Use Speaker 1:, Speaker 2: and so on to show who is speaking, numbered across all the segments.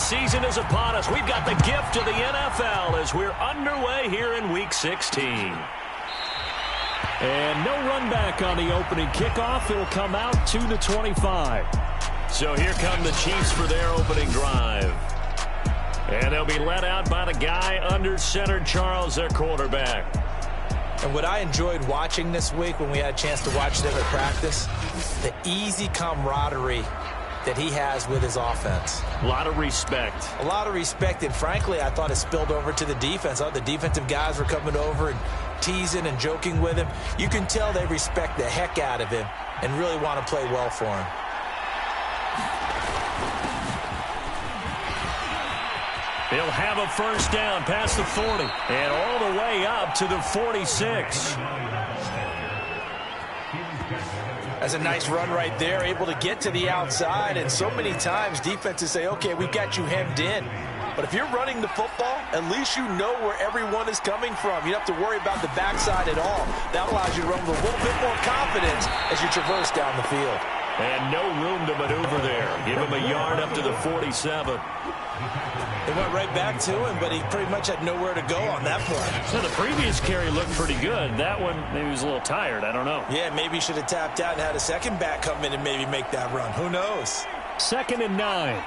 Speaker 1: season is upon us. We've got the gift of the NFL as we're underway here in Week 16.
Speaker 2: And no run back on the opening kickoff. It'll come out to the 25.
Speaker 1: So here come the Chiefs for their opening drive. And they'll be led out by the guy under center, Charles, their quarterback.
Speaker 3: And what I enjoyed watching this week when we had a chance to watch them at practice, the easy camaraderie that he has with his offense.
Speaker 1: A lot of respect.
Speaker 3: A lot of respect, and frankly, I thought it spilled over to the defense. The defensive guys were coming over and teasing and joking with him. You can tell they respect the heck out of him and really want to play well for him.
Speaker 1: He'll have a first down past the 40 and all the way up to the 46.
Speaker 3: That's a nice run right there, able to get to the outside. And so many times defenses say, okay, we've got you hemmed in. But if you're running the football, at least you know where everyone is coming from. You don't have to worry about the backside at all. That allows you to run with a little bit more confidence as you traverse down the field.
Speaker 1: And no room to maneuver there. Give him a yard up to the 47.
Speaker 3: They went right back to him, but he pretty much had nowhere to go on that play.
Speaker 2: So the previous carry looked pretty good. That one, maybe he was a little tired. I don't know.
Speaker 3: Yeah, maybe he should have tapped out and had a second back come in and maybe make that run. Who knows?
Speaker 2: 2nd and 9.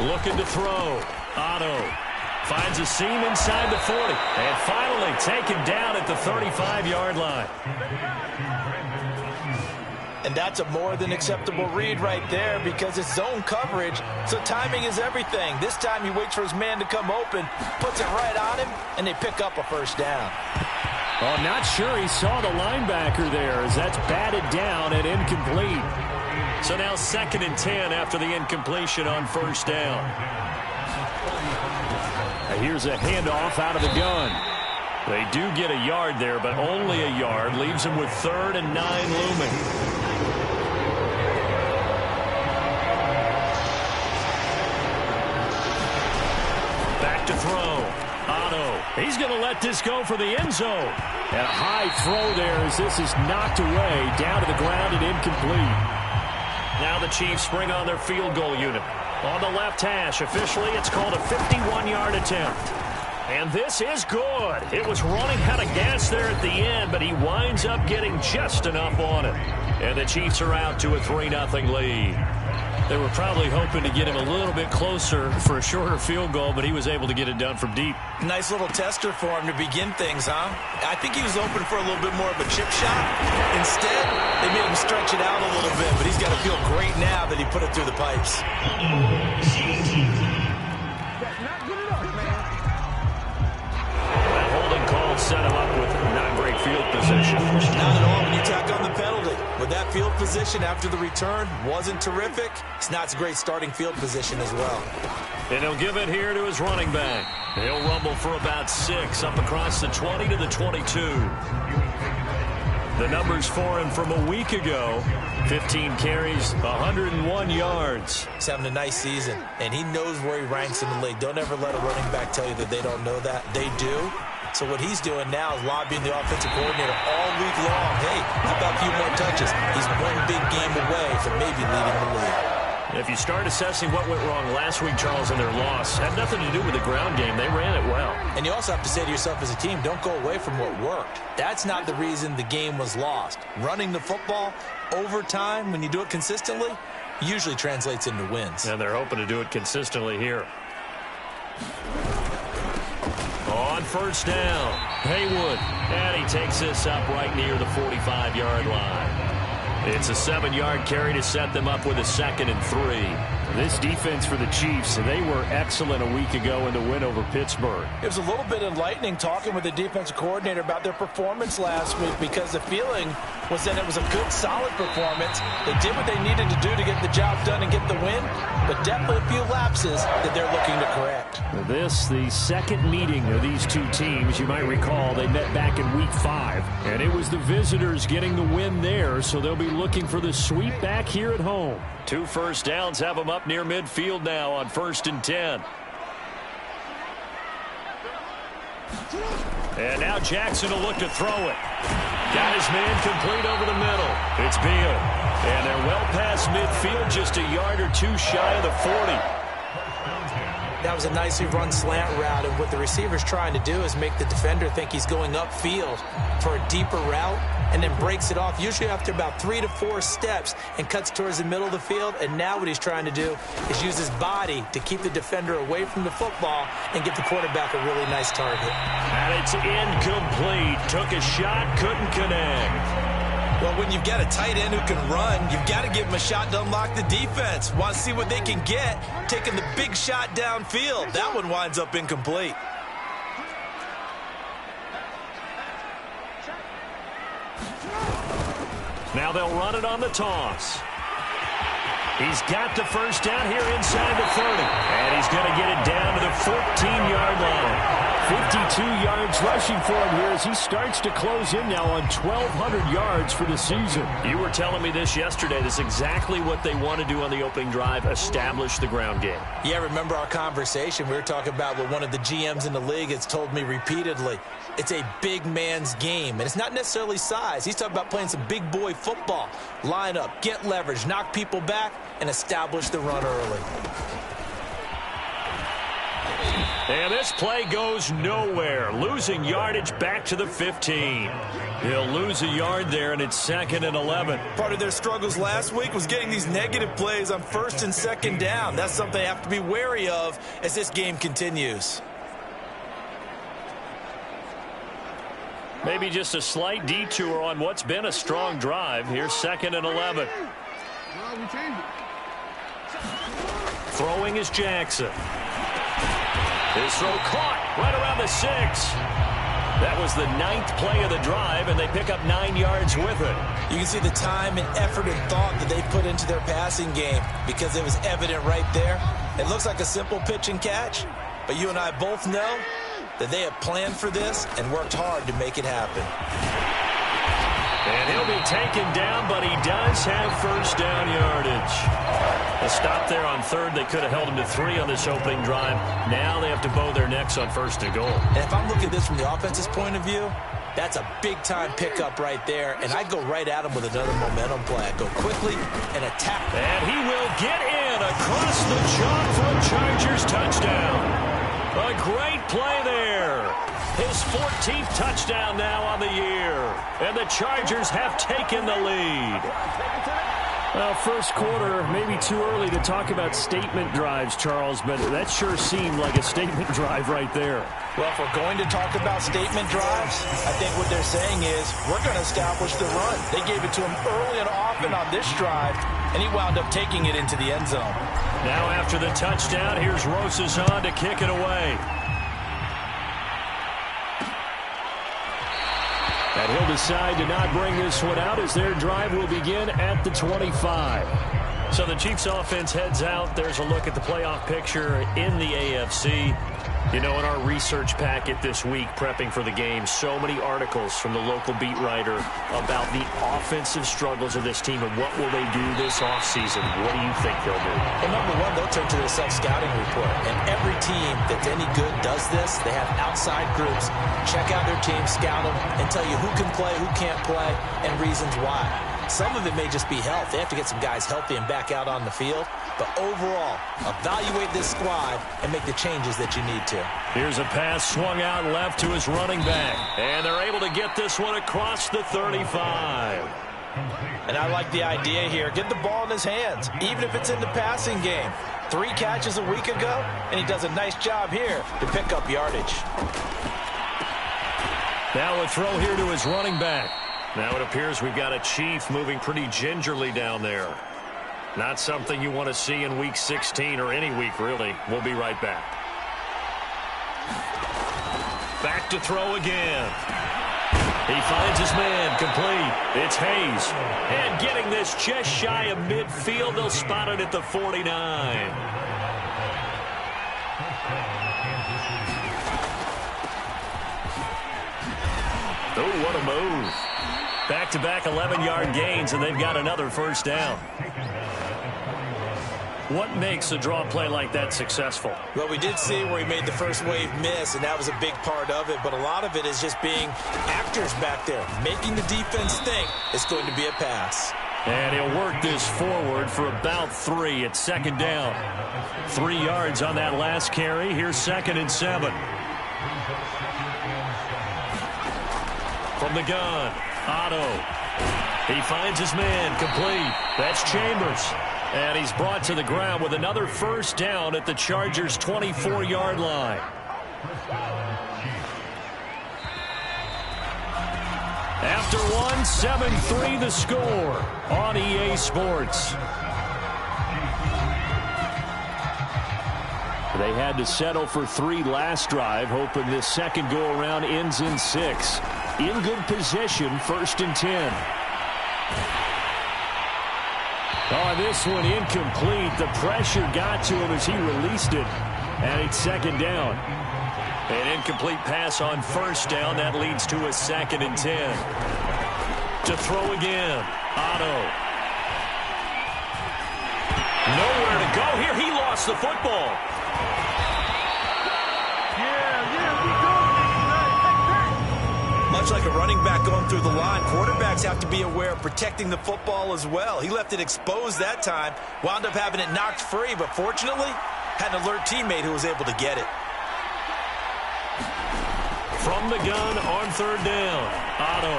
Speaker 1: Looking to throw. Otto finds a seam inside the 40. And finally taken down at the 35-yard line.
Speaker 3: And that's a more than acceptable read right there because it's zone coverage, so timing is everything. This time he waits for his man to come open, puts it right on him, and they pick up a first down.
Speaker 2: Oh, I'm not sure he saw the linebacker there as that's batted down and incomplete.
Speaker 1: So now 2nd and 10 after the incompletion on first down.
Speaker 2: Now here's a handoff out of the gun.
Speaker 1: They do get a yard there, but only a yard. Leaves them with 3rd and 9 looming. Back to throw. Otto. He's going to let this go for the end zone.
Speaker 2: And a high throw there as this is knocked away, down to the ground and incomplete.
Speaker 1: Now the Chiefs bring on their field goal unit. On the left hash, officially it's called a 51-yard attempt. And this is good. It was running out of gas there at the end, but he winds up getting just enough on it. And the Chiefs are out to a 3-0 lead.
Speaker 2: They were probably hoping to get him a little bit closer for a shorter field goal, but he was able to get it done from deep.
Speaker 3: Nice little tester for him to begin things, huh? I think he was open for a little bit more of a chip shot. Instead, they made him stretch it out a little bit, but he's got to feel great now that he put it through the pipes.
Speaker 1: That holding call set him up with not great field position.
Speaker 3: Not at all when you tack on the penalty. But that field position after the return wasn't terrific. It's not a great starting field position as well.
Speaker 1: And he'll give it here to his running back. He'll rumble for about 6 up across the 20 to the 22. The numbers for him from a week ago. 15 carries, 101 yards.
Speaker 3: He's having a nice season, and he knows where he ranks in the league. Don't ever let a running back tell you that they don't know that. They do. So what he's doing now is lobbying the offensive coordinator all week long. Hey, how about a few more touches? He's one big game away from maybe leading the league.
Speaker 1: If you start assessing what went wrong last week, Charles, in their loss, had nothing to do with the ground game. They ran it well.
Speaker 3: And you also have to say to yourself as a team, don't go away from what worked. That's not the reason the game was lost. Running the football over time, when you do it consistently, usually translates into wins.
Speaker 1: And they're hoping to do it consistently here. On first down, Haywood. And he takes this up right near the 45-yard line. It's a 7-yard carry to set them up with a 2nd and 3.
Speaker 2: This defense for the Chiefs, they were excellent a week ago in the win over Pittsburgh.
Speaker 3: It was a little bit enlightening talking with the defensive coordinator about their performance last week because the feeling was that it was a good, solid performance. They did what they needed to do to get the job done and get the win, but definitely a few lapses that they're looking to correct.
Speaker 2: This, the second meeting of these two teams. You might recall they met back in Week 5, and it was the visitors getting the win there, so they'll be looking for the sweep back here at home.
Speaker 1: 2 first downs have them up near midfield now on 1st and 10. And now Jackson will look to throw it. Got his man complete over the middle. It's Beal. And they're well past midfield, just a yard or two shy of the 40.
Speaker 3: That was a nicely run slant route, and what the receiver's trying to do is make the defender think he's going upfield for a deeper route, and then breaks it off, usually after about 3 to 4 steps, and cuts towards the middle of the field. And now what he's trying to do is use his body to keep the defender away from the football and get the quarterback a really nice target.
Speaker 1: And it's incomplete. Took a shot, couldn't connect.
Speaker 3: Well, when you've got a tight end who can run, you've got to give him a shot to unlock the defense. Want to see what they can get, taking the big shot downfield. That one winds up incomplete.
Speaker 1: Now they'll run it on the toss. He's got the first down here inside the 30. And he's going to get it down to the 14-yard line. 52 yards rushing for him here as he starts to close in now on 1,200 yards for the season. You were telling me this yesterday. This is exactly what they want to do on the opening drive, establish the ground game.
Speaker 3: Yeah, remember our conversation? We were talking about what one of the GMs in the league has told me repeatedly. It's a big man's game, and it's not necessarily size. He's talking about playing some big boy football. Line up, get leverage, knock people back, and establish the run early.
Speaker 1: And this play goes nowhere. Losing yardage back to the 15. He'll lose a yard there, and it's 2nd and 11.
Speaker 3: Part of their struggles last week was getting these negative plays on 1st and 2nd down. That's something they have to be wary of as this game continues.
Speaker 1: Maybe just a slight detour on what's been a strong drive. Here's 2nd and 11. Throwing is Jackson. His throw caught right around the 6. That was the 9th play of the drive, and they pick up 9 yards with it.
Speaker 3: You can see the time and effort and thought that they put into their passing game because it was evident right there. It looks like a simple pitch and catch, but you and I both know that they have planned for this and worked hard to make it happen.
Speaker 1: And he'll be taken down, but he does have first down yardage. A stop there on 3rd. They could have held him to 3 on this opening drive. Now they have to bow their necks on 1st and goal.
Speaker 3: And if I'm looking at this from the offense's point of view, that's a big-time pickup right there. And I'd go right at him with another momentum play. I'd go quickly and attack.
Speaker 1: And he will get in across the chalk for a Chargers touchdown. A great play there. His 14th touchdown now on the year. And the Chargers have taken the lead.
Speaker 2: Well, first quarter, maybe too early to talk about statement drives, Charles, but that sure seemed like a statement drive right there.
Speaker 3: Well, if we're going to talk about statement drives, I think what they're saying is we're going to establish the run. They gave it to him early and often on this drive, and he wound up taking it into the end zone.
Speaker 1: Now after the touchdown, here's Rosazon to kick it away.
Speaker 2: And he'll decide to not bring this one out as their drive will begin at the 25.
Speaker 1: So the Chiefs offense heads out. There's a look at the playoff picture in the AFC. You know, in our research packet this week, prepping for the game, so many articles from the local beat writer about the offensive struggles of this team and what will they do this offseason. What do you think they'll do?
Speaker 3: Well, number one, they'll turn to their self-scouting report. And every team that's any good does this. They have outside groups. Check out their team, scout them, and tell you who can play, who can't play, and reasons why. Some of it may just be health. They have to get some guys healthy and back out on the field. But overall, evaluate this squad and make the changes that you need to.
Speaker 1: Here's a pass swung out left to his running back. And they're able to get this one across the 35.
Speaker 3: And I like the idea here. Get the ball in his hands, even if it's in the passing game. 3 catches a week ago, and he does a nice job here to pick up yardage.
Speaker 1: Now a throw here to his running back. Now it appears we've got a Chief moving pretty gingerly down there. Not something you want to see in Week 16 or any week, really. We'll be right back. Back to throw again. He finds his man complete. It's Hayes. And getting this just shy of midfield. They'll spot it at the 49. Oh, what a move. Back-to-back 11-yard gains, and they've got another first down. What makes a draw play like that successful?
Speaker 3: Well, we did see where he made the first wave miss, and that was a big part of it. But a lot of it is just being actors back there, making the defense think it's going to be a pass.
Speaker 1: And he'll work this forward for about 3. It's second down. 3 yards on that last carry. Here's 2nd and 7. From the gun, Otto. He finds his man, complete. That's Chambers. And he's brought to the ground with another first down at the Chargers' 24-yard line. After one, 7-3 the score on EA Sports. They had to settle for 3 last drive, hoping this second go-around ends in 6. In good position, 1st and 10. Oh, this one incomplete. The pressure got to him as he released it. And it's 2nd down. An incomplete pass on 1st down. That leads to a 2nd and 10. To throw again. Otto. Nowhere to go here. He lost the football.
Speaker 3: Much like a running back going through the line, quarterbacks have to be aware of protecting the football as well. He left it exposed that time, wound up having it knocked free, but fortunately had an alert teammate who was able to get it.
Speaker 1: From the gun on 3rd down, Otto.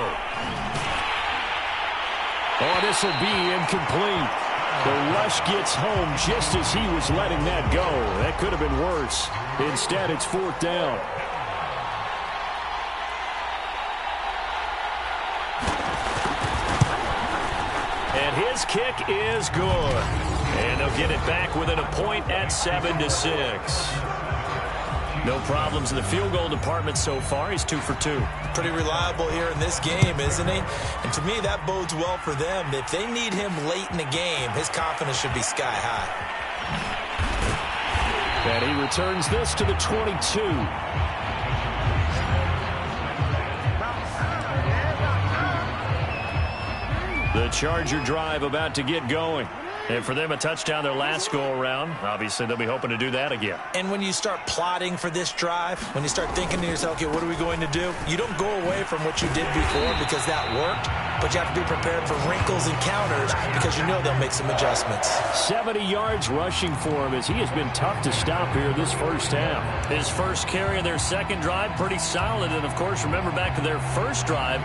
Speaker 1: Oh, this will be incomplete. The rush gets home just as he was letting that go. That could have been worse. Instead, it's 4th down. And his kick is good. And they'll get it back within a point at 7-6. No problems in the field goal department so far. He's 2 for 2.
Speaker 3: Pretty reliable here in this game, isn't he? And to me, that bodes well for them. If they need him late in the game, his confidence should be sky high.
Speaker 1: And he returns this to the 22. The Charger drive about to get going. And for them, a touchdown their last go-around. Obviously, they'll be hoping to do that again.
Speaker 3: And when you start plotting for this drive, when you start thinking to yourself, okay, what are we going to do? You don't go away from what you did before because that worked, but you have to be prepared for wrinkles and counters because you know they'll make some adjustments.
Speaker 1: 70 yards rushing for him as he has been tough to stop here this first half. His first carry of their second drive, pretty solid. And, of course, remember back to their first drive,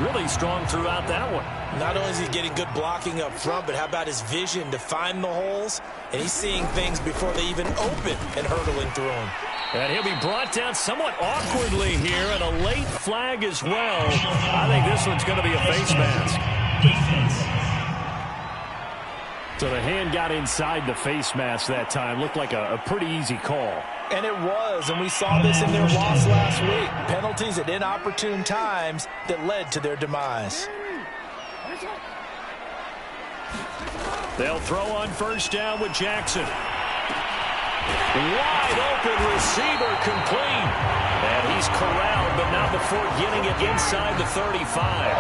Speaker 1: really strong throughout that one.
Speaker 3: Not only is he getting good blocking up front, but how about his vision to find the holes? And he's seeing things before they even open and hurdling through them.
Speaker 1: And he'll be brought down somewhat awkwardly here, and a late flag as well. I think this one's going to be a face mask. So the hand got inside the face mask that time. Looked like a pretty easy call.
Speaker 3: And it was, and we saw this in their loss last week. Penalties at inopportune times that led to their demise.
Speaker 1: They'll throw on 1st down with Jackson. Wide open receiver complete. And he's corralled, but not before getting it inside the 35.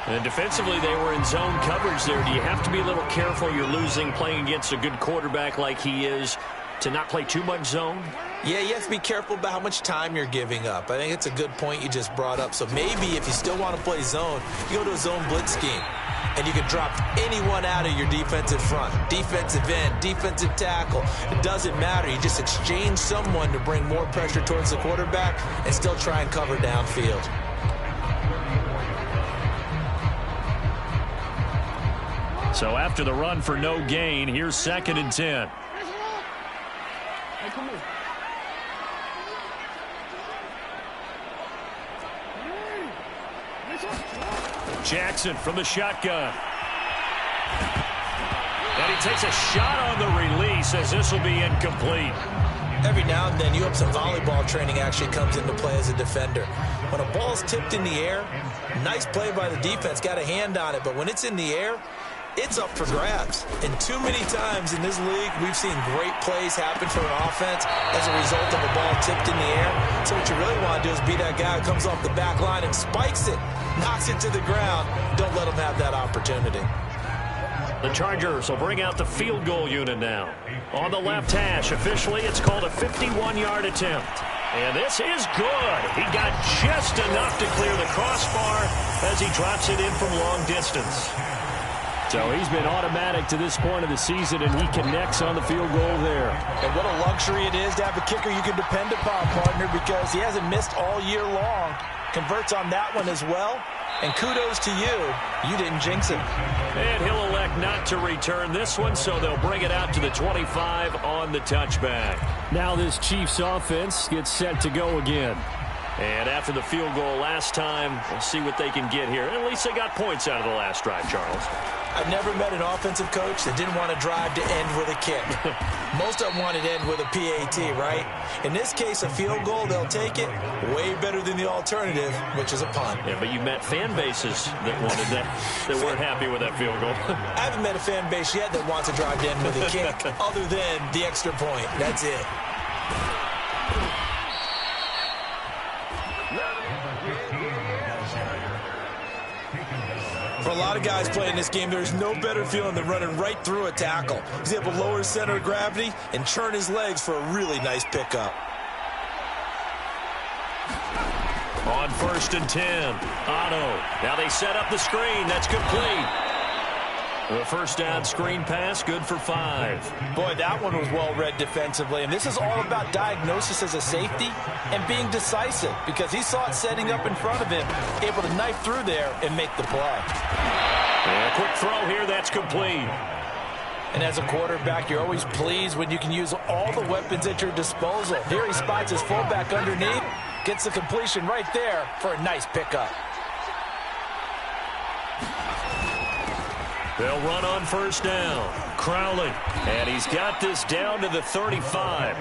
Speaker 1: And defensively, they were in zone coverage there. Do you have to be a little careful? You're losing playing against a good quarterback like he is to not play too much zone?
Speaker 3: Yeah, you have to be careful about how much time you're giving up. I think it's a good point you just brought up. So maybe if you still want to play zone, you go to a zone blitz scheme. And you can drop anyone out of your defensive front. Defensive end, defensive tackle. It doesn't matter. You just exchange someone to bring more pressure towards the quarterback and still try and cover downfield.
Speaker 1: So after the run for no gain, here's 2nd and 10. Jackson from the shotgun. And he takes a shot on the release as this will be incomplete.
Speaker 3: Every now and then you have some volleyball training actually comes into play as a defender. When a ball's tipped in the air, nice play by the defense, got a hand on it, but when it's in the air, it's up for grabs. And too many times in this league, we've seen great plays happen for an offense as a result of a ball tipped in the air. So what you really want to do is be that guy who comes off the back line and spikes it, knocks it to the ground. Don't let him have that opportunity.
Speaker 1: The Chargers will bring out the field goal unit now. On the left hash, officially, it's called a 51-yard attempt. And this is good. He got just enough to clear the crossbar as he drops it in from long distance.
Speaker 2: So he's been automatic to this point of the season, and he connects on the field goal there.
Speaker 3: And what a luxury it is to have a kicker you can depend upon, partner, because he hasn't missed all year long. Converts on that one as well. And kudos to you. You didn't jinx him.
Speaker 1: And he'll elect not to return this one, so they'll bring it out to the 25 on the touchback.
Speaker 2: Now this Chiefs offense gets set to go again.
Speaker 1: And after the field goal last time, we'll see what they can get here. At least they got points out of the last drive, Charles.
Speaker 3: I've never met an offensive coach that didn't want to drive to end with a kick. Most of them wanted to end with a PAT, right? In this case, a field goal, they'll take it. Way better than the alternative, which is a punt.
Speaker 1: Yeah, but you met fan bases that wanted that, that weren't happy with that field goal.
Speaker 3: I haven't met a fan base yet that wants to drive to end with a kick other than the extra point. That's it. For a lot of guys playing this game, there's no better feeling than running right through a tackle. He's able to lower his center of gravity and churn his legs for a really nice pickup.
Speaker 1: On 1st and 10, Otto. Now they set up the screen. That's complete. The first down screen pass, good for 5.
Speaker 3: Boy, that one was well read defensively. And this is all about diagnosis as a safety and being decisive, because he saw it setting up in front of him, able to knife through there and make the play.
Speaker 1: And a quick throw here, that's complete.
Speaker 3: And as a quarterback, you're always pleased when you can use all the weapons at your disposal. Here he spots his fullback underneath, gets the completion right there for a nice pickup.
Speaker 1: They'll run on 1st down. Crowley. And he's got this down to the 35.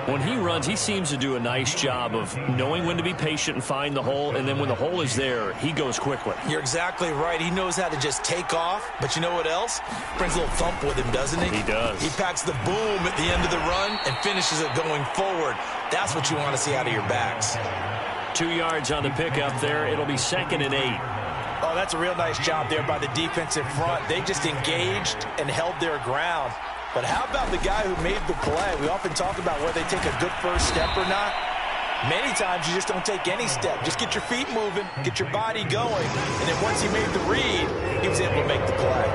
Speaker 1: When he runs, he seems to do a nice job of knowing when to be patient and find the hole, and then when the hole is there, he goes quickly.
Speaker 3: You're exactly right. He knows how to just take off, but you know what else? Brings a little thump with him, doesn't he?
Speaker 1: He does.
Speaker 3: He packs the boom at the end of the run and finishes it going forward. That's what you want to see out of your backs.
Speaker 1: 2 yards on the pickup there. It'll be 2nd and 8.
Speaker 3: Oh, that's a real nice job there by the defensive front. They just engaged and held their ground. But how about the guy who made the play? We often talk about whether they take a good first step or not. Many times you just don't take any step. Just get your feet moving, get your body going, and then once he made the read, he was able to make the play.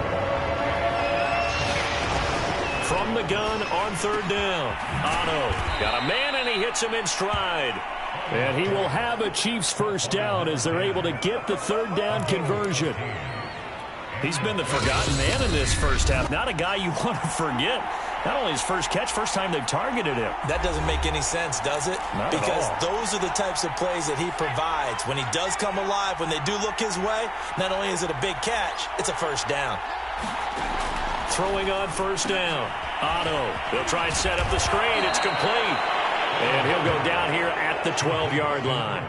Speaker 1: From the gun on 3rd down. Otto got a man, and he hits him in stride.
Speaker 2: And he will have a Chiefs first down as they're able to get the 3rd down conversion.
Speaker 1: He's been the forgotten man in this first half. Not a guy you want to forget. Not only his first catch, first time they've targeted him.
Speaker 3: That doesn't make any sense, does it?
Speaker 1: Not
Speaker 3: because
Speaker 1: at all.
Speaker 3: Those are the types of plays that he provides. When he does come alive, when they do look his way, not only is it a big catch, it's a first down.
Speaker 1: Throwing on 1st down. Otto. They'll try and set up the screen. It's complete. And he'll go down here at the 12-yard line.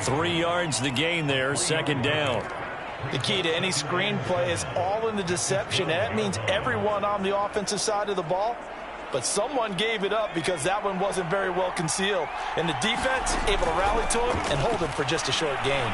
Speaker 1: 3 yards the gain there, 2nd down.
Speaker 3: The key to any screen play is all in the deception. And that means everyone on the offensive side of the ball. But someone gave it up because that one wasn't very well concealed. And the defense able to rally to him and hold him for just a short gain.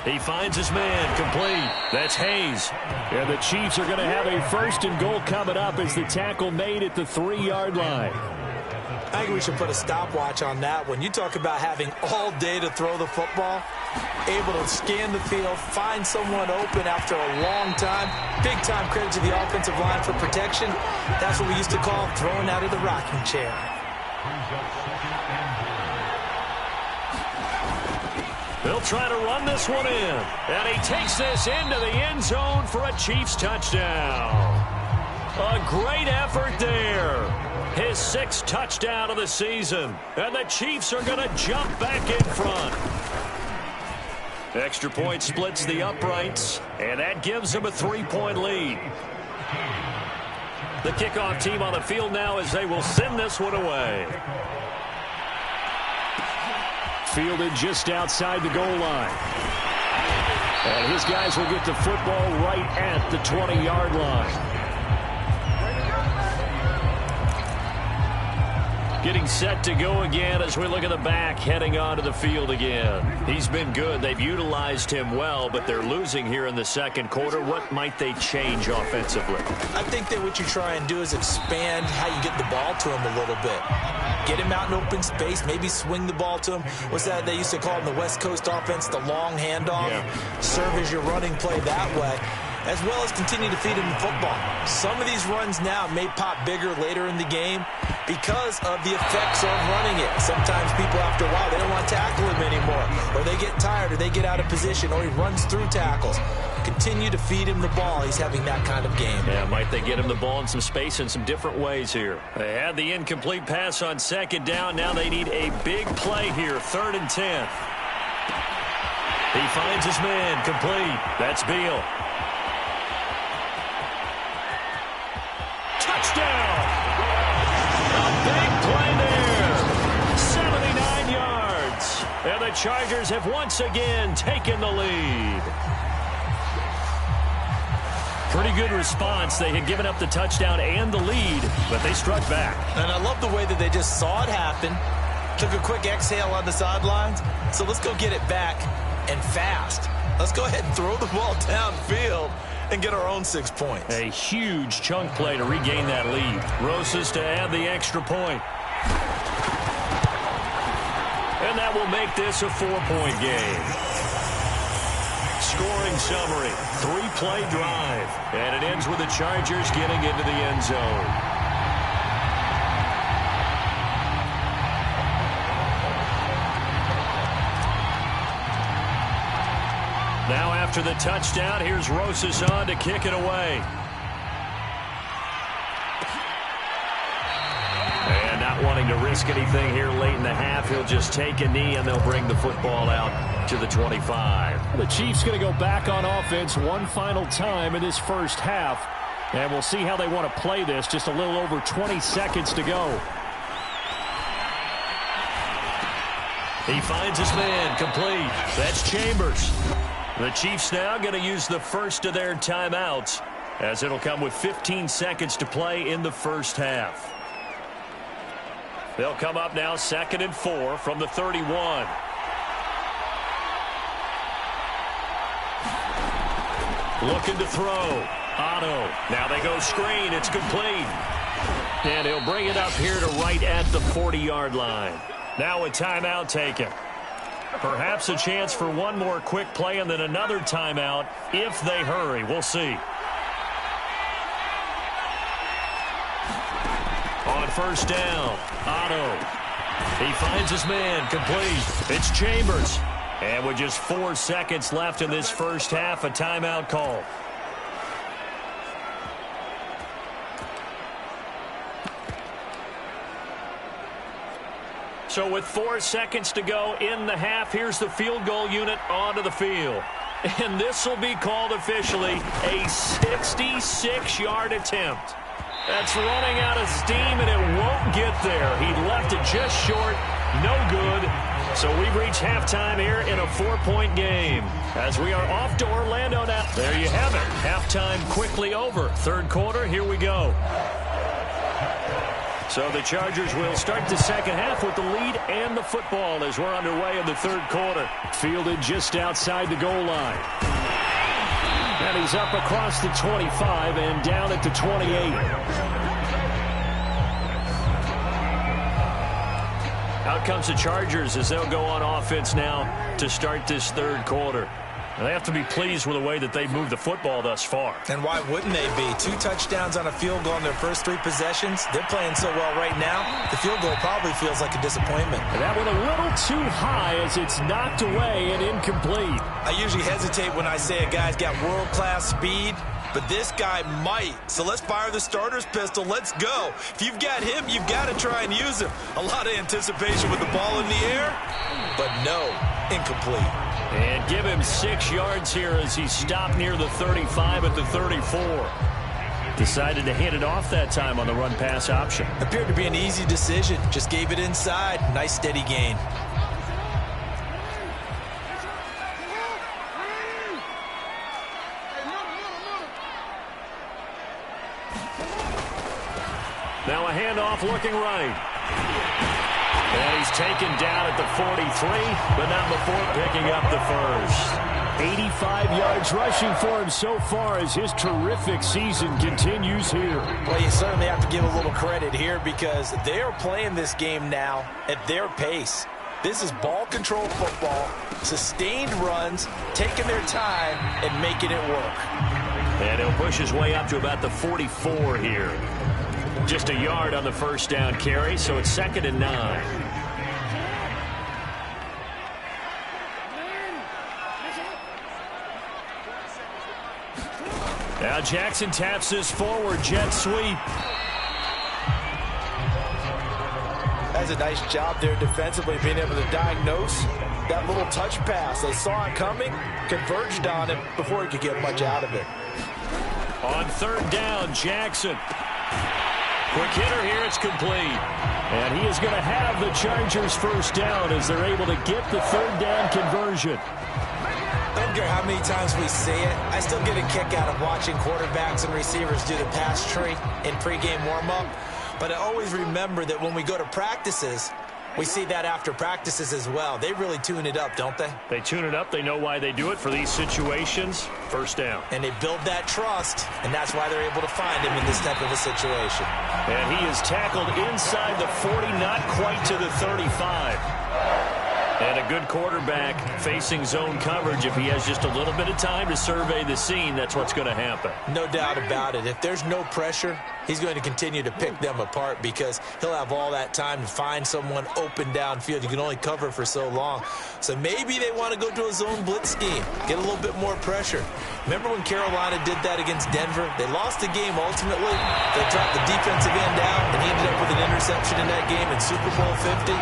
Speaker 1: He finds his man, complete. That's Hayes.
Speaker 2: And the Chiefs are going to have a 1st and goal coming up as the tackle made at the 3-yard line.
Speaker 3: I think we should put a stopwatch on that one. You talk about having all day to throw the football, able to scan the field, find someone open after a long time. Big time credit to the offensive line for protection. That's what we used to call throwing out of the rocking chair.
Speaker 1: They'll try to run this one in. And he takes this into the end zone for a Chiefs touchdown. A great effort there. His 6th touchdown of the season. And the Chiefs are going to jump back in front. Extra point splits the uprights. And that gives them a 3-point lead. The kickoff team on the field now as they will send this one away.
Speaker 2: Fielded just outside the goal line. And his guys will get the football right at the 20-yard line.
Speaker 1: Getting set to go again as we look at the back heading onto the field again. He's been good. They've utilized him well, but they're losing here in the second quarter. What might they change offensively?
Speaker 3: I think that what you try and do is expand how you get the ball to him a little bit. Get him out in open space, maybe swing the ball to him. What's that they used to call in the West Coast offense, the long handoff? Yeah. Serve as your running play that way, as well as continue to feed him the football. Some of these runs now may pop bigger later in the game because of the effects of running it. Sometimes people, after a while, they don't want to tackle him anymore, or they get tired, or they get out of position, or he runs through tackles. Continue to feed him the ball. He's having that kind of game.
Speaker 1: Yeah, might they get him the ball in some space in some different ways here. They had the incomplete pass on second down. Now they need a big play here, 3rd and 10. He finds his man, complete. That's Beal. Touchdown! A big play there. 79 yards. And the Chargers have once again taken the lead. Pretty good response. They had given up the touchdown and the lead, but they struck back.
Speaker 3: And I love the way that they just saw it happen, took a quick exhale on the sidelines. So let's go get it back and fast. Let's go ahead and throw the ball downfield and get our own 6 points.
Speaker 1: A huge chunk play to regain that lead. Rosas to add the extra point. And that will make this a 4-point game. Scoring summary, 3-play drive. And it ends with the Chargers getting into the end zone. Now after the touchdown, here's Rosas on to kick it away. And not wanting to risk anything here late in the half, he'll just take a knee and they'll bring the football out to the 25.
Speaker 2: The Chiefs going to go back on offense one final time in this first half. And we'll see how they want to play this. Just a little over 20 seconds to go.
Speaker 1: He finds his man, complete. That's Chambers. The Chiefs now going to use the first of their timeouts, as it'll come with 15 seconds to play in the first half. They'll come up now 2nd and 4 from the 31. Looking to throw. Otto. Now they go screen. It's complete. And he'll bring it up here to right at the 40-yard line. Now a timeout taken. Perhaps a chance for one more quick play and then another timeout if they hurry. We'll see. On first down, Otto. He finds his man, complete. It's Chambers. And with just 4 seconds left in this first half, a timeout call. So with 4 seconds to go in the half, here's the field goal unit onto the field. And this will be called officially a 66-yard attempt. That's running out of steam, and it won't get there. He left it just short. No good. So we've reached halftime here in a 4-point game. As we are off to Orlando now. There you have it. Halftime quickly over. Third quarter, here we go. So the Chargers will start the second half with the lead and the football as we're underway in the third quarter.
Speaker 2: Fielded just outside the goal line. And he's up across the 25 and down at the 28.
Speaker 1: Out comes the Chargers as they'll go on offense now to start this third quarter. And they have to be pleased with the way that they've moved the football thus far.
Speaker 3: And why wouldn't they be? 2 touchdowns on a field goal in their first 3 possessions. They're playing so well right now, the field goal probably feels like a disappointment.
Speaker 2: And that one a little too high as it's knocked away and incomplete.
Speaker 3: I usually hesitate when I say a guy's got world-class speed, but this guy might. So let's fire the starter's pistol. Let's go. If you've got him, you've got to try and use him. A lot of anticipation with the ball in the air, but no, incomplete.
Speaker 1: And give him 6 yards here as he stopped near the 35 at the 34. Decided to hand it off that time on the run-pass option.
Speaker 3: Appeared to be an easy decision. Just gave it inside. Nice steady gain.
Speaker 1: Now a handoff looking right. And he's taken down at the 43, but not before picking up the first.
Speaker 2: 85 yards rushing for him so far as his terrific season continues here.
Speaker 3: Well, you certainly have to give a little credit here because they are playing this game now at their pace. This is ball control football, sustained runs, taking their time and making it work.
Speaker 1: And he'll push his way up to about the 44 here. Just a yard on the first down carry, so it's 2nd and 9. Now Jackson taps this forward, jet sweep.
Speaker 3: That's a nice job there defensively, being able to diagnose that little touch pass. They saw it coming, converged on it before he could get much out of it.
Speaker 1: On 3rd down, Jackson. Quick hitter here, it's complete.
Speaker 2: And he is going to have the Chargers first down as they're able to get the 3rd down conversion.
Speaker 3: I don't care how many times we say it, I still get a kick out of watching quarterbacks and receivers do the pass tree in pregame warm-up. But I always remember that when we go to practices, we see that after practices as well. They really tune it up, don't they?
Speaker 1: They tune it up. They know why they do it for these situations. First down.
Speaker 3: And they build that trust, and that's why they're able to find him in this type of a situation.
Speaker 1: And he is tackled inside the 40, not quite to the 35. And a good quarterback facing zone coverage. If he has just a little bit of time to survey the scene, that's what's going to happen.
Speaker 3: No doubt about it. If there's no pressure, he's going to continue to pick them apart because he'll have all that time to find someone open downfield. You can only cover for so long. So maybe they want to go to a zone blitz scheme, get a little bit more pressure. Remember when Carolina did that against Denver? They lost the game ultimately. They dropped the defensive end down, and he ended up with an interception in that game in Super Bowl 50.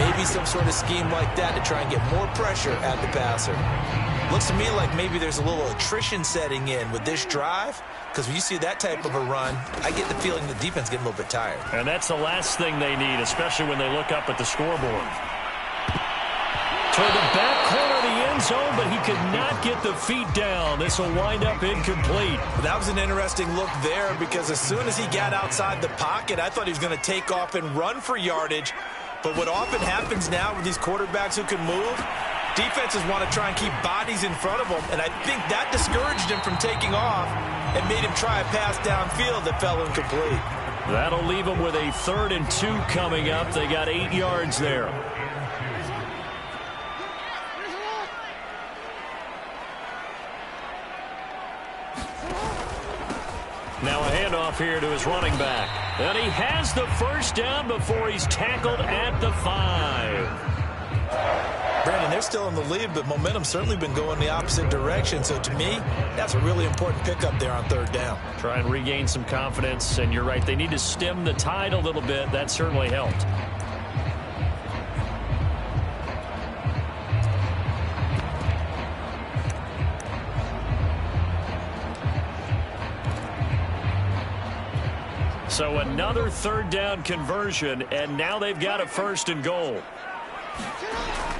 Speaker 3: Maybe some sort of scheme like that to try and get more pressure at the passer. Looks to me like maybe there's a little attrition setting in with this drive, because when you see that type of a run, I get the feeling the defense getting a little bit tired.
Speaker 1: And that's the last thing they need, especially when they look up at the scoreboard. Toward the back corner of the end zone, but he could not get the feet down. This will wind up incomplete.
Speaker 3: That was an interesting look there because as soon as he got outside the pocket, I thought he was going to take off and run for yardage. But what often happens now with these quarterbacks who can move, defenses want to try and keep bodies in front of them, and I think that discouraged him from taking off and made him try a pass downfield that fell incomplete.
Speaker 1: That'll leave them with a 3rd and 2 coming up. They got 8 yards there. Now a handoff here to his running back. And he has the first down before he's tackled at the 5.
Speaker 3: Brandon, they're still in the lead, but momentum's certainly been going the opposite direction. So to me, that's a really important pickup there on 3rd down.
Speaker 1: Try and regain some confidence, and you're right, they need to stem the tide a little bit. That certainly helped. So another 3rd down conversion, and now they've got a 1st and goal.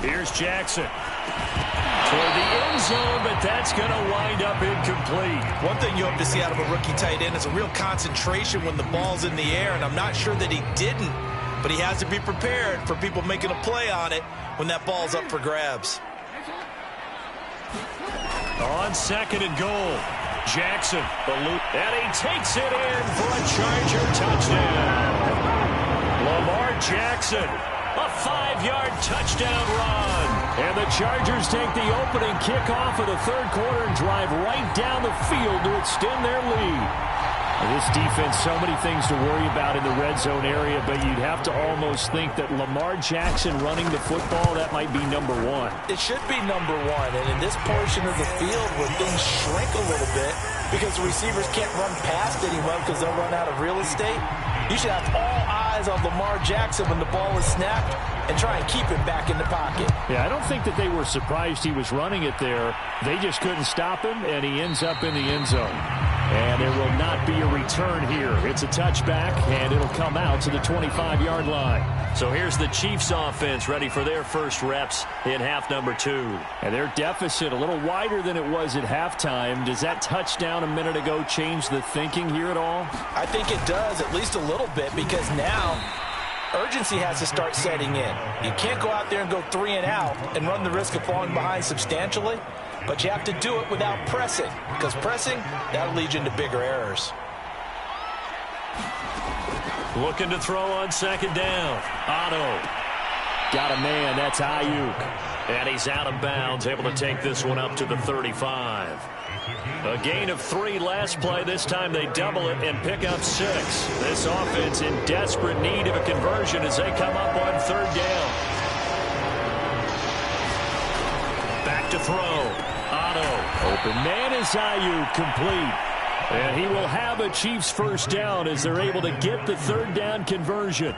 Speaker 1: Here's Jackson. Toward the end zone, but that's going to wind up incomplete.
Speaker 3: One thing you hope to see out of a rookie tight end is a real concentration when the ball's in the air, and I'm not sure that he didn't, but he has to be prepared for people making a play on it when that ball's up for grabs.
Speaker 1: On 2nd and goal. Jackson, the loop, and he takes it in for a Charger touchdown. Lamar Jackson, a 5-yard touchdown run. And the Chargers take the opening kickoff of the 3rd quarter and drive right down the field to extend their lead. And this defense, so many things to worry about in the red zone area, but you'd have to almost think that Lamar Jackson running the football, that might be number 1.
Speaker 3: It should be number 1, and in this portion of the field where things shrink a little bit because the receivers can't run past anyone because they'll run out of real estate, you should have all eyes on Lamar Jackson when the ball is snapped and try and keep him back in the pocket.
Speaker 2: Yeah, I don't think that they were surprised he was running it there. They just couldn't stop him, and he ends up in the end zone. And there will not be a return here. It's a touchback, and it'll come out to the 25-yard line. So here's the Chiefs offense ready for their first reps in half number 2. And their deficit a little wider than it was at halftime. Does that touchdown a minute ago change the thinking here at all?
Speaker 3: I think it does, at least a little bit, because now urgency has to start setting in. You can't go out there and go 3 and out and run the risk of falling behind substantially, but you have to do it without pressing, because pressing, that'll lead you into bigger errors.
Speaker 1: Looking to throw on second down. Otto.
Speaker 2: Got a man. That's Ayuk.
Speaker 1: And he's out of bounds, able to take this one up to the 35. A gain of 3 last play. This time they double it and pick up 6. This offense in desperate need of a conversion as they come up on third down. Back to throw. Otto.
Speaker 2: Open man is Ayuk, complete. And he will have a Chiefs first down as they're able to get the third down conversion.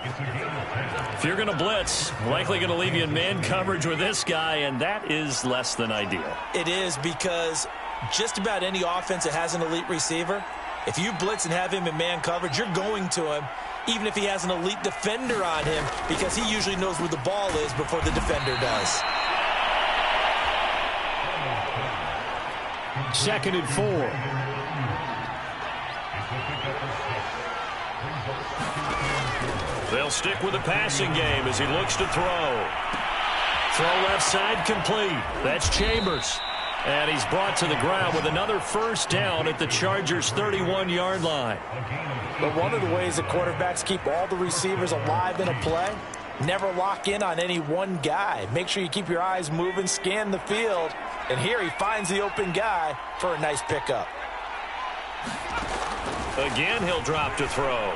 Speaker 1: If you're going to blitz, likely going to leave you in man coverage with this guy, and that is less than ideal.
Speaker 3: It is, because just about any offense that has an elite receiver, if you blitz and have him in man coverage, you're going to him, even if he has an elite defender on him, because he usually knows where the ball is before the defender does.
Speaker 2: 2nd and 4.
Speaker 1: They'll stick with the passing game as he looks to throw. Throw left side complete. That's Chambers. And he's brought to the ground with another first down at the Chargers' 31-yard line.
Speaker 3: But one of the ways that quarterbacks keep all the receivers alive in a play, never lock in on any one guy. Make sure you keep your eyes moving, scan the field. And here he finds the open guy for a nice pickup.
Speaker 1: Again, he'll drop to throw.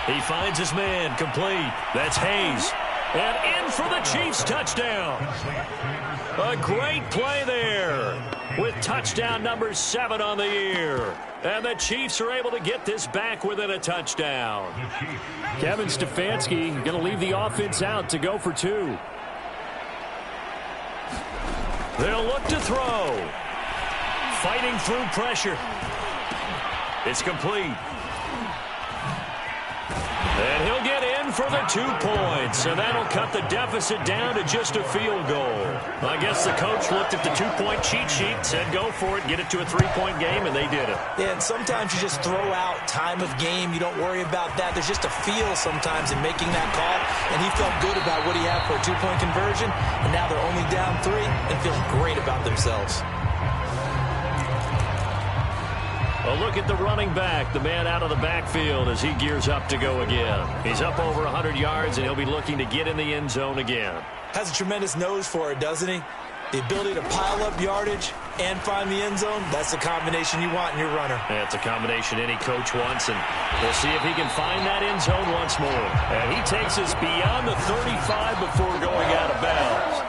Speaker 1: He finds his man, complete. That's Hayes. And in for the Chiefs touchdown. A great play there with touchdown number 7 on the year. And the Chiefs are able to get this back within a touchdown.
Speaker 2: Kevin Stefanski going to leave the offense out to go for 2.
Speaker 1: They'll look to throw. Fighting through pressure. It's complete. And he'll get in for the 2 points. And that'll cut the deficit down to just a field goal. I guess the coach looked at the 2-point cheat sheet, said go for it, get it to a 3-point game, and they did it.
Speaker 3: Yeah, and sometimes you just throw out time of game. You don't worry about that. There's just a feel sometimes in making that call. And he felt good about what he had for a 2-point conversion. And now they're only down 3 and feeling great about themselves.
Speaker 1: A look at the running back, the man out of the backfield as he gears up to go again. He's up over 100 yards, and he'll be looking to get in the end zone again.
Speaker 3: Has a tremendous nose for it, doesn't he? The ability to pile up yardage and find the end zone, that's the combination you want in your runner.
Speaker 1: That's a combination any coach wants, and we'll see if he can find that end zone once more. And he takes us beyond the 35 before going out of bounds.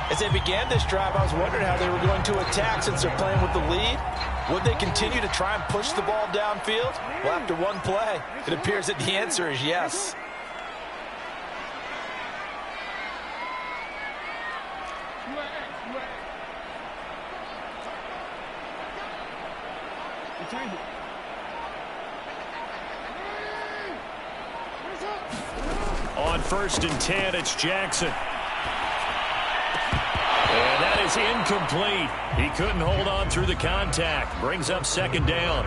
Speaker 3: As they began this drive, I was wondering how they were going to attack since they're playing with the lead. Would they continue to try and push the ball downfield? Well, after one play, it appears that the answer is yes.
Speaker 1: On 1st and 10, it's Jackson. And that is incomplete. He couldn't hold on through the contact. Brings up 2nd down.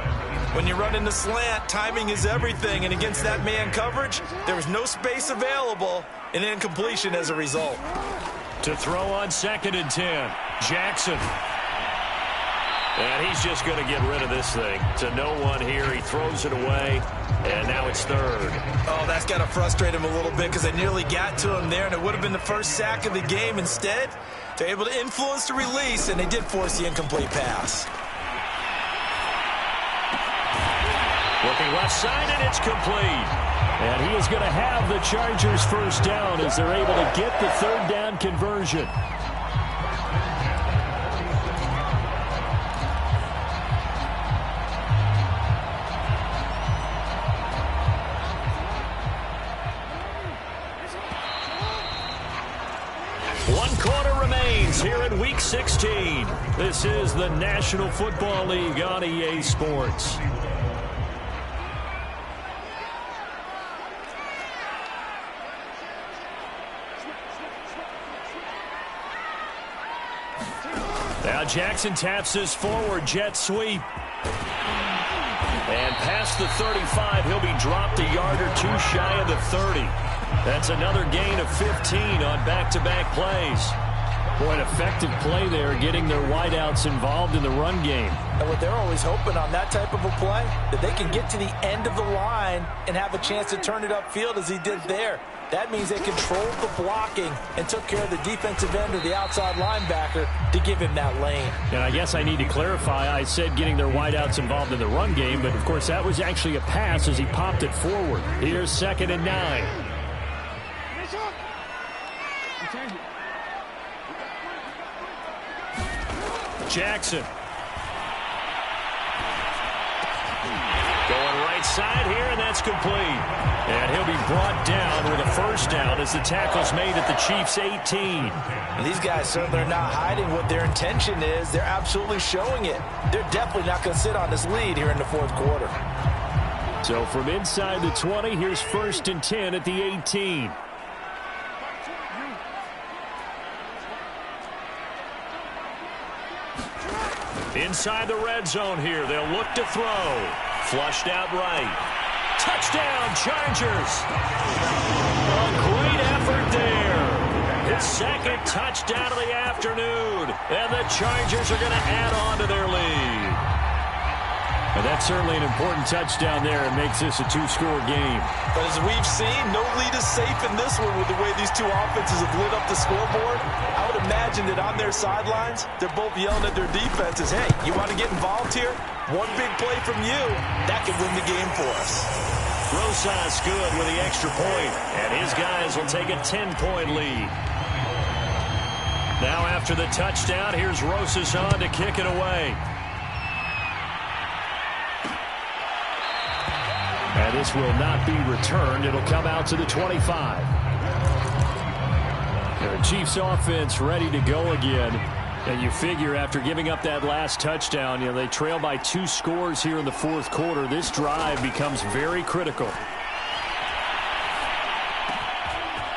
Speaker 3: When you run in the slant, timing is everything. And against that man coverage, there was no space available. An incompletion as a result.
Speaker 1: To throw on 2nd and 10, Jackson. And he's just going to get rid of this thing. To no one here. He throws it away. And now it's 3rd.
Speaker 3: Oh, that's got to frustrate him a little bit because they nearly got to him there, and it would have been the first sack of the game. Instead, they're able to influence the release, and they did force the incomplete pass.
Speaker 1: Looking left side, and it's complete.
Speaker 2: And he is going to have the Chargers first down as they're able to get the 3rd down conversion.
Speaker 1: One quarter remains here in Week 16. This is the National Football League on EA Sports. Now Jackson taps his forward jet sweep. And past the 35, he'll be dropped a yard or two shy of the 30. That's another gain of 15 on back-to-back plays. Boy, an effective play there, getting their wideouts involved in the run game.
Speaker 3: And what they're always hoping on that type of a play, that they can get to the end of the line and have a chance to turn it upfield as he did there. That means they controlled the blocking and took care of the defensive end or the outside linebacker to give him that lane.
Speaker 2: And I guess I need to clarify, I said getting their wideouts involved in the run game, but of course that was actually a pass as he popped it forward. Here's 2nd and 9. Jackson.
Speaker 1: Going right side here, and that's complete. And he'll be brought down with a first down as the tackle's made at the Chiefs' 18.
Speaker 3: And these guys certainly are not hiding what their intention is. They're absolutely showing it. They're definitely not going to sit on this lead here in the fourth quarter.
Speaker 2: So from inside the 20, here's 1st and 10 at the 18.
Speaker 1: Inside the red zone here. They'll look to throw. Flushed out right. Touchdown, Chargers. A great effort there. His 2nd touchdown of the afternoon. And the Chargers are going to add on to their lead.
Speaker 2: And that's certainly an important touchdown there. It makes this a 2-score game.
Speaker 3: But as we've seen, no lead is safe in this one with the way these two offenses have lit up the scoreboard. I would imagine that on their sidelines, they're both yelling at their defenses, hey, you want to get involved here? One big play from you, that could win the game for us.
Speaker 1: Rosas good with the extra point, and his guys will take a 10-point lead. Now after the touchdown, here's Rosas on to kick it away.
Speaker 2: And this will not be returned. It'll come out to the 25. The Chiefs offense ready to go again. And you figure after giving up that last touchdown, they trail by 2 scores here in the fourth quarter. This drive becomes very critical.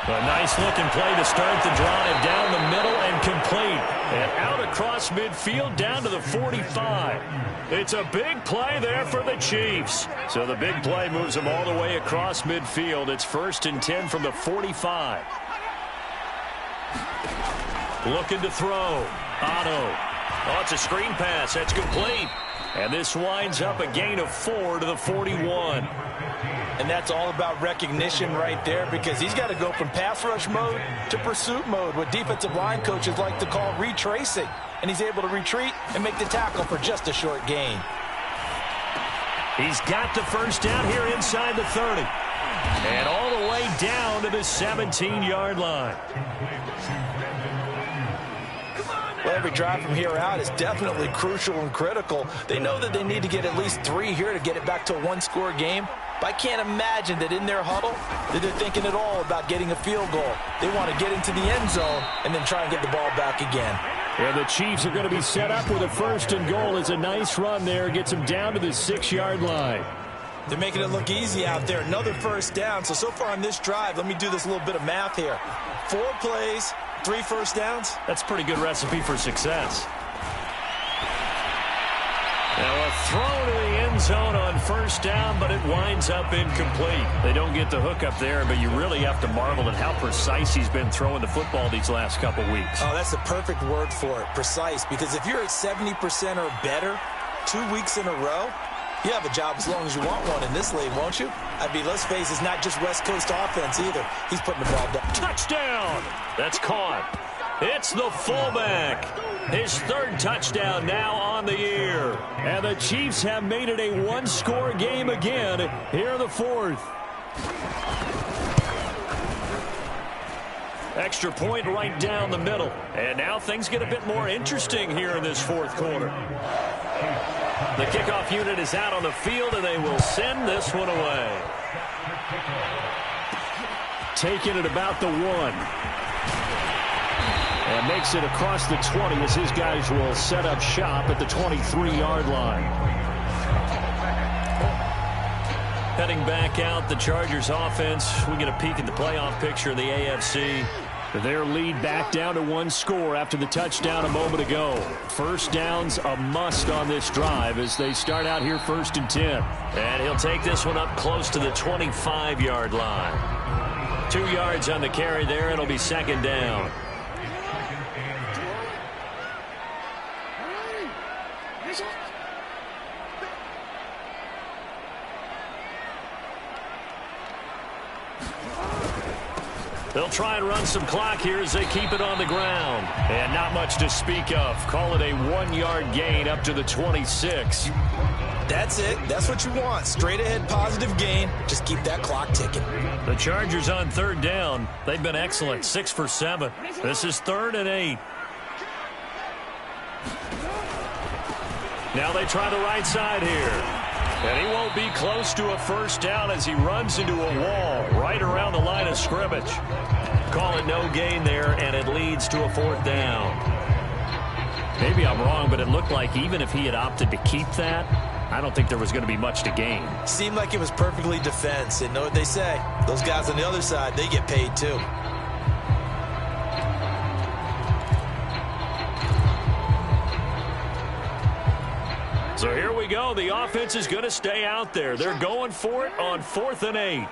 Speaker 1: A nice-looking play to start the drive down the middle and complete. And out across midfield down to the 45. It's a big play there for the Chiefs. So the big play moves them all the way across midfield. It's 1st and 10 from the 45. Looking to throw. Otto. Oh, it's a screen pass. That's complete. And this winds up a gain of 4 to the 41. And that's all about recognition right there, because he's got to go from pass rush mode to pursuit mode, what defensive line coaches like to call retracing. And he's able to retreat and make the tackle for just a short gain. He's got the first down here inside the 30. And all the way down to the 17-yard line.
Speaker 3: Well, every drive from here out is definitely crucial and critical. They know that they need to get at least 3 here to get it back to a 1-score game. But I can't imagine that in their huddle that they're thinking at all about getting a field goal. They want to get into the end zone and then try and get the ball back again.
Speaker 2: And the Chiefs are going to be set up with a 1st and goal. It's a nice run there. Gets them down to the 6-yard line.
Speaker 3: They're making it look easy out there. Another first down. So far on this drive, let me do this little bit of math here. 4 plays, 3 first downs.
Speaker 1: That's a pretty good recipe for success. Now a throw to the end zone on first down, but it winds up incomplete. They don't get the hook up there, but you really have to marvel at how precise he's been throwing the football these last couple weeks.
Speaker 3: Oh, that's the perfect word for it, precise, because if you're at 70% or better 2 weeks in a row, you have a job as long as you want one in this league, won't you? I mean, let's face it, it's not just West Coast offense either. He's putting the ball down.
Speaker 1: Touchdown! That's caught. It's the fullback. His 3rd touchdown now on the year.
Speaker 2: And the Chiefs have made it a 1-score game again here in the 4th.
Speaker 1: Extra point right down the middle. And now things get a bit more interesting here in this 4th quarter. The kickoff unit is out on the field, and they will send this one away.
Speaker 2: Taking it about the 1. And makes it across the 20 as his guys will set up shop at the 23-yard line. Heading back out, the Chargers offense. We get a peek at the playoff picture of the AFC. Their lead back down to one score after the touchdown a moment ago. First down's a must on this drive as they start out here 1st and 10.
Speaker 1: And he'll take this one up close to the 25-yard line. 2 yards on the carry there. It'll be 2nd down. They'll try and run some clock here as they keep it on the ground. And not much to speak of. Call it a 1-yard gain up to the 26.
Speaker 3: That's it. That's what you want. Straight ahead positive gain. Just keep that clock ticking.
Speaker 1: The Chargers on 3rd down. They've been excellent. 6 for 7. This is 3rd and 8. Now they try the right side here. And he won't be close to a first down as he runs into a wall right around the line of scrimmage. Call it no gain there, and it leads to a 4th down. Maybe I'm wrong, but it looked like even if he had opted to keep that, I don't think there was going to be much to gain.
Speaker 3: Seemed like it was perfectly defense. And know what they say? Those guys on the other side, they get paid too.
Speaker 1: So here we go. The offense is going to stay out there. They're going for it on 4th and 8.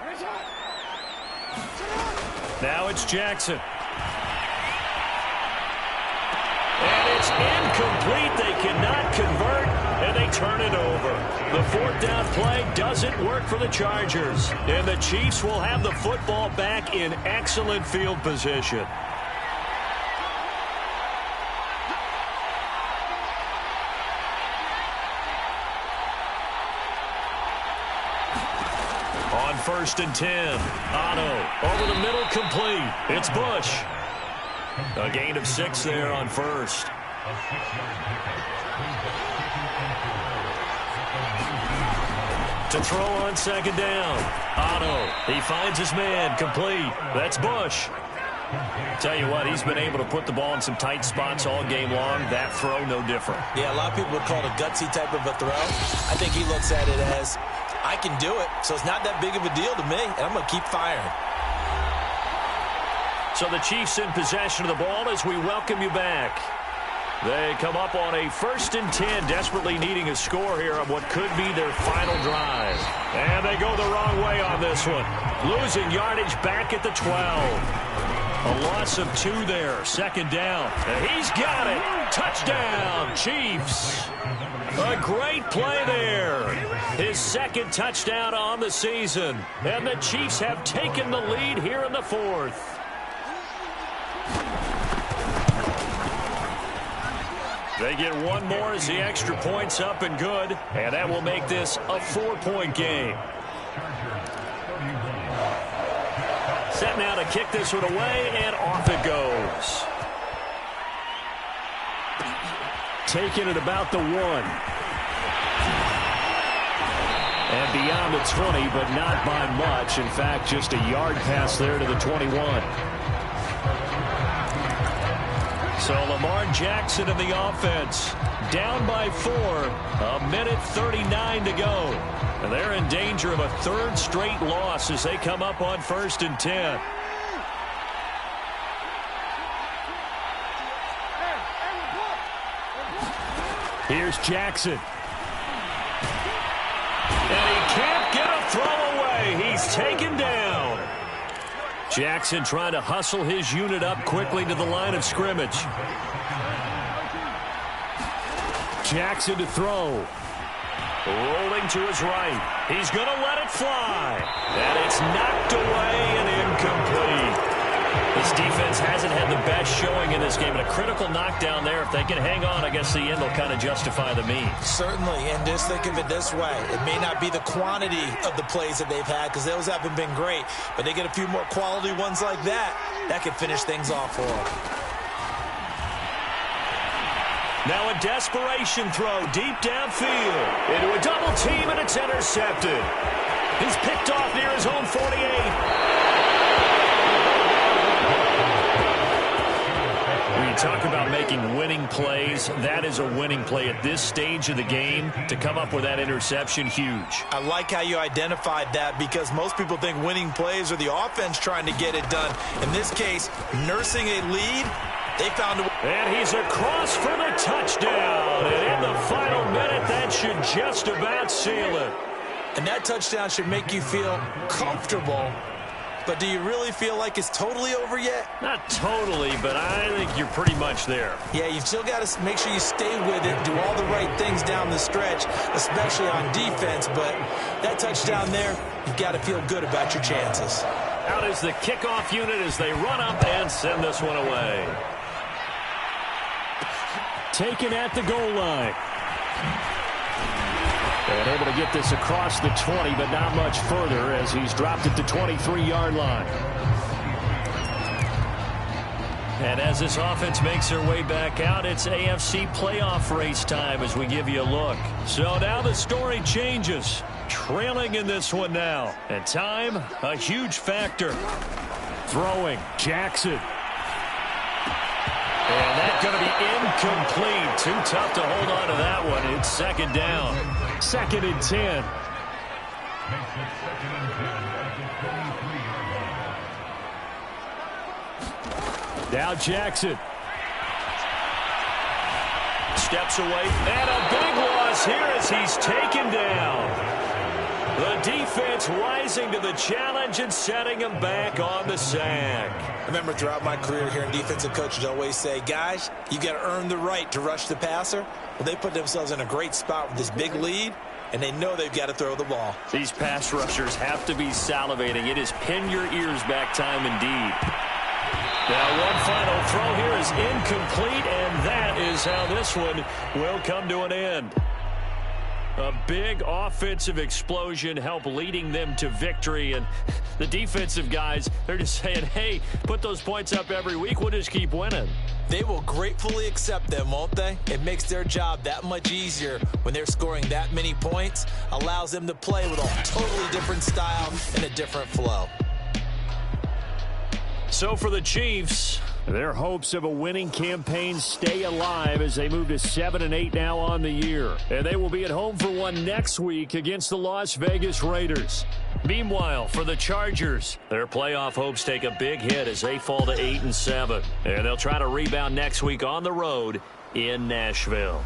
Speaker 1: Now it's Jackson. And it's incomplete. They cannot convert, and they turn it over. The 4th down play doesn't work for the Chargers. And the Chiefs will have the football back in excellent field position. On 1st and 10, Otto over the middle, complete. It's Bush. A gain of 6 there on 1st. To throw on 2nd down. Otto, he finds his man, complete. That's Bush. Tell you what, he's been able to put the ball in some tight spots all game long. That throw, no different.
Speaker 3: Yeah, a lot of people would call it a gutsy type of a throw. I think he looks at it as, I can do it, so it's not that big of a deal to me, and I'm going to keep firing.
Speaker 1: So the Chiefs in possession of the ball as we welcome you back. They come up on a 1st and 10, desperately needing a score here on what could be their final drive. And they go the wrong way on this one. Losing yardage back at the 12. A loss of 2 there, 2nd down. And he's got it. Touchdown, Chiefs. A great play there. His 2nd touchdown on the season. And the Chiefs have taken the lead here in the 4th. They get one more as the extra point's up and good. And that will make this a 4-point game. Set now to kick this one away, and off it goes.
Speaker 2: Taking it about the 1. And beyond the 20, but not by much. In fact, just a yard pass there to the 21.
Speaker 1: So Lamar Jackson in the offense. Down by 4. A minute 39 to go. And they're in danger of a 3rd straight loss as they come up on 1st and 10.
Speaker 2: Here's Jackson.
Speaker 1: And he can't get a throw away. He's taken down. Jackson trying to hustle his unit up quickly to the line of scrimmage.
Speaker 2: Jackson to throw.
Speaker 1: Rolling to his right. He's going to let it fly. And it's knocked away and incomplete. This defense hasn't had the best showing in this game. And a critical knockdown there. If they can hang on, I guess the end will kind of justify the means.
Speaker 3: Certainly, and just think of it this way. It may not be the quantity of the plays that they've had because those haven't been great. But they get a few more quality ones like that. That could finish things off for them.
Speaker 1: Now a desperation throw deep downfield. Into a double team, and it's intercepted. He's picked off near his own 48. We talk about making winning plays. That is a winning play at this stage of the game. To come up with that interception, huge.
Speaker 3: I like how you identified that because most people think winning plays are the offense trying to get it done. In this case, nursing a lead, they found a way.
Speaker 1: And he's across for the touchdown. And in the final minute, that should just about seal it.
Speaker 3: And that touchdown should make you feel comfortable. But do you really feel like it's totally over yet?
Speaker 1: Not totally, but I think you're pretty much there.
Speaker 3: Yeah, you've still got to make sure you stay with it, do all the right things down the stretch, especially on defense. But that touchdown there, you've got to feel good about your chances.
Speaker 1: Out is the kickoff unit as they run up and send this one away.
Speaker 2: Taken at the goal line. And able to get this across the 20, but not much further as he's dropped it to 23-yard line.
Speaker 1: And as this offense makes their way back out, it's AFC playoff race time as we give you a look. So now the story changes. Trailing in this one now. And time, a huge factor.
Speaker 2: Throwing, Jackson.
Speaker 1: And that's going to be incomplete. Too tough to hold on to that one. It's second down.
Speaker 2: 2nd and 10. Now Jackson.
Speaker 1: Steps away. And a big loss here as he's taken down. The defense rising to the challenge and setting him back on the sack.
Speaker 3: I remember throughout my career hearing defensive coaches always say, guys, you got to earn the right to rush the passer. Well, they put themselves in a great spot with this big lead, and they know they've got to throw the ball.
Speaker 1: These pass rushers have to be salivating. It is pin your ears back time indeed. Now one final throw here is incomplete, and that is how this one will come to an end. A big offensive explosion helped leading them to victory, and the defensive guys, they're just saying, hey, put those points up every week, we'll just keep winning.
Speaker 3: They will gratefully accept them, won't they? It makes their job that much easier when they're scoring that many points, allows them to play with a totally different style and a different flow.
Speaker 1: So for the Chiefs,
Speaker 2: their hopes of a winning campaign stay alive as they move to 7-8 now on the year. And they will be at home for one next week against the Las Vegas Raiders.
Speaker 1: Meanwhile, for the Chargers, their playoff hopes take a big hit as they fall to 8-7. And they'll try to rebound next week on the road in Nashville.